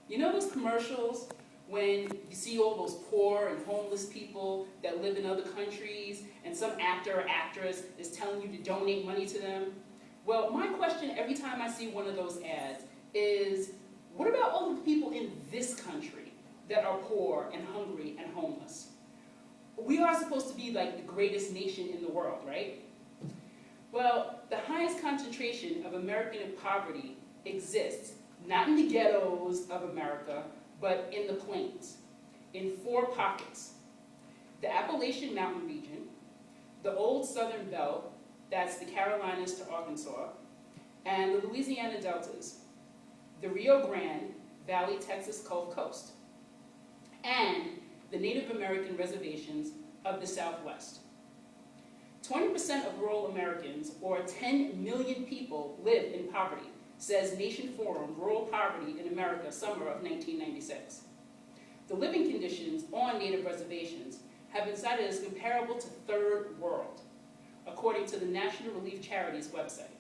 You know those commercials when you see all those poor and homeless people that live in other countries and some actor or actress is telling you to donate money to them? Well, my question every time I see one of those ads is, what about all the people in this country that are poor and hungry and homeless? We are supposed to be like the greatest nation in the world, right? Well, the highest concentration of American poverty exists not in the ghettos of America, but in the plains, in 4 pockets. The Appalachian Mountain region, the old Southern Belt, that's the Carolinas to Arkansas, and the Louisiana deltas, the Rio Grande Valley, Texas Gulf Coast, and the Native American reservations of the Southwest. 20% of rural Americans, or 10 million people, live in poverty, says Nation Forum, Rural Poverty in America, summer of 1996. The living conditions on Native reservations have been cited as comparable to third world, according to the National Relief Charities website.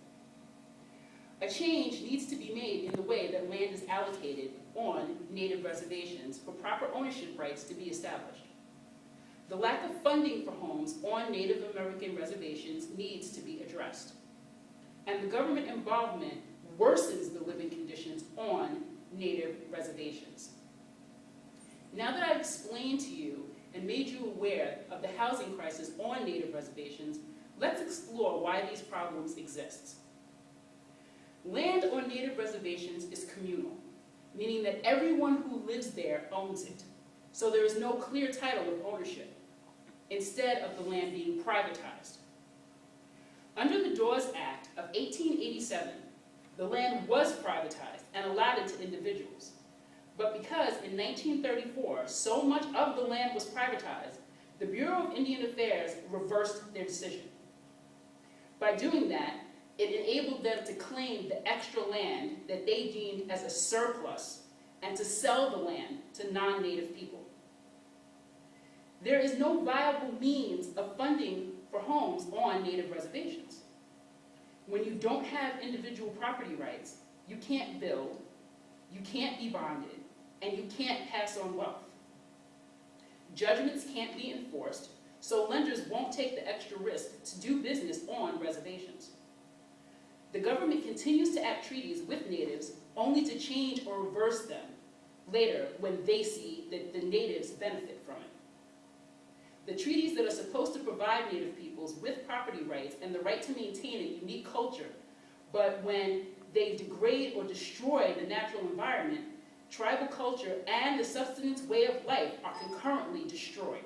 A change needs to be made in the way that land is allocated on Native reservations for proper ownership rights to be established. The lack of funding for homes on Native American reservations needs to be addressed. And the government involvement worsens the living conditions on Native reservations. Now that I've explained to you and made you aware of the housing crisis on Native reservations, let's explore why these problems exist. Land on Native reservations is communal, meaning that everyone who lives there owns it, so there is no clear title of ownership, instead of the land being privatized. Under the Dawes Act of 1887, the land was privatized and allotted to individuals. But because in 1934, so much of the land was privatized, the Bureau of Indian Affairs reversed their decision. By doing that, it enabled them to claim the extra land that they deemed as a surplus and to sell the land to non-Native people. There is no viable means of funding for homes on Native reservations. When you don't have individual property rights, you can't build, you can't be bonded, and you can't pass on wealth. Judgments can't be enforced, so lenders won't take the extra risk to do business on reservations. The government continues to act treaties with natives only to change or reverse them later when they see that the natives benefit from it. The treaties that are supposed to provide Native peoples with property rights and the right to maintain a unique culture, but when they degrade or destroy the natural environment, tribal culture and the subsistence way of life are concurrently destroyed.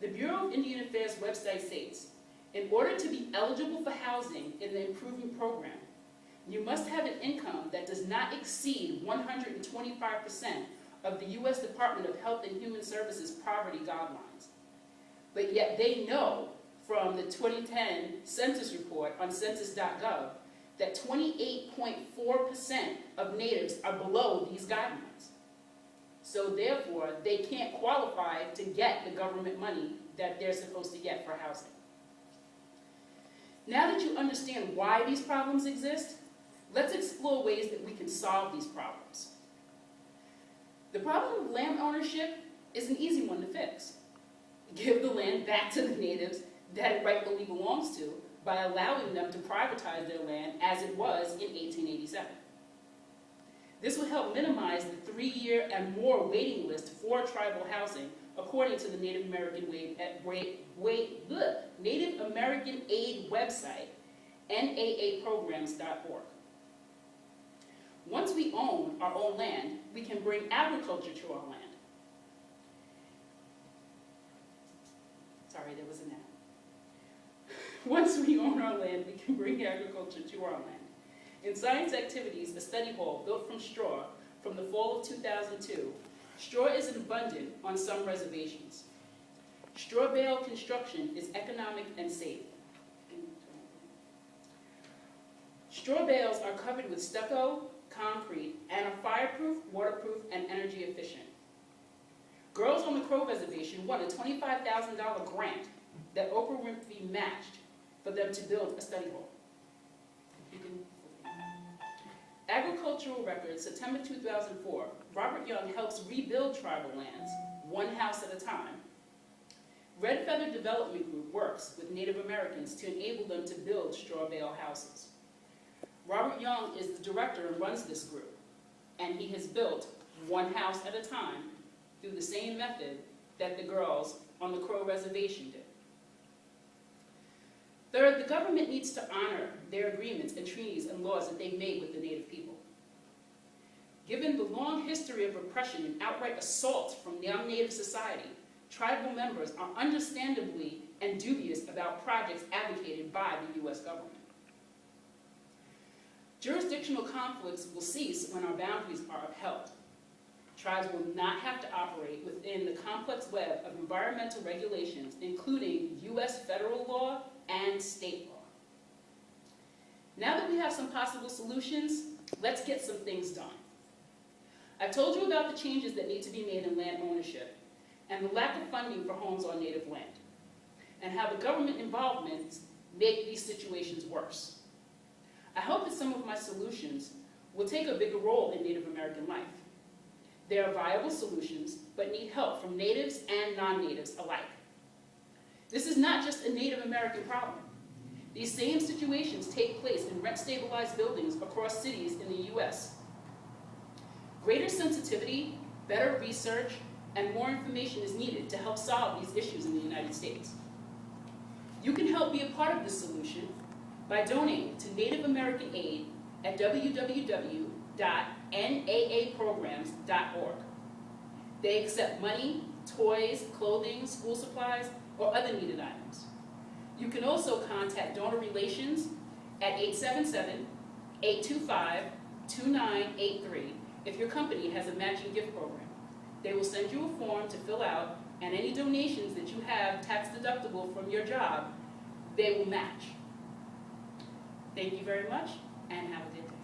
The Bureau of Indian Affairs website states, in order to be eligible for housing in the improvement program, you must have an income that does not exceed 125% of the U.S. Department of Health and Human Services poverty guidelines. But yet they know from the 2010 census report on census.gov that 28.4% of natives are below these guidelines. So therefore, they can't qualify to get the government money that they're supposed to get for housing. Now that you understand why these problems exist, let's explore ways that we can solve these problems. The problem of land ownership is an easy one to fix. Give the land back to the natives that it rightfully belongs to by allowing them to privatize their land as it was in 1887. This would help minimize the 3-year and more waiting list for tribal housing, according to the Native American Native American Aid website, NAAprograms.org. Once we own our own land, we can bring agriculture to our land. Sorry, there was an ad. Once we own our land, we can bring agriculture to our land. In science activities, a study hall built from straw from the fall of 2002, straw is abundant on some reservations. Straw bale construction is economic and safe. Straw bales are covered with stucco, concrete, and are fireproof, waterproof, and energy efficient. Girls on the Crow Reservation won a $25,000 grant that Oprah Winfrey matched for them to build a study hall. agricultural records, September 2004, Robert Young helps rebuild tribal lands, one house at a time. Red Feather Development Group works with Native Americans to enable them to build straw bale houses. Robert Young is the director and runs this group, and he has built one house at a time through the same method that the girls on the Crow Reservation did. Third, the government needs to honor their agreements and treaties and laws that they've made with the Native people. Given the long history of repression and outright assault from non-Native society, tribal members are understandably and dubious about projects advocated by the U.S. government. Jurisdictional conflicts will cease when our boundaries are upheld. Tribes will not have to operate within the complex web of environmental regulations, including U.S. federal law and state law. Now that we have some possible solutions, let's get some things done. I've told you about the changes that need to be made in land ownership and the lack of funding for homes on Native land, and how the government involvements make these situations worse. I hope that some of my solutions will take a bigger role in Native American life. They are viable solutions, but need help from natives and non-natives alike. This is not just a Native American problem. These same situations take place in rent-stabilized buildings across cities in the U.S. Greater sensitivity, better research, and more information is needed to help solve these issues in the United States. You can help be a part of this solution by donating to Native American Aid at www.naaprograms.org. They accept money, toys, clothing, school supplies, or other needed items. You can also contact Donor Relations at 877-825-2983 if your company has a matching gift program. They will send you a form to fill out, and any donations that you have tax deductible from your job, they will match. Thank you very much, and have a good day.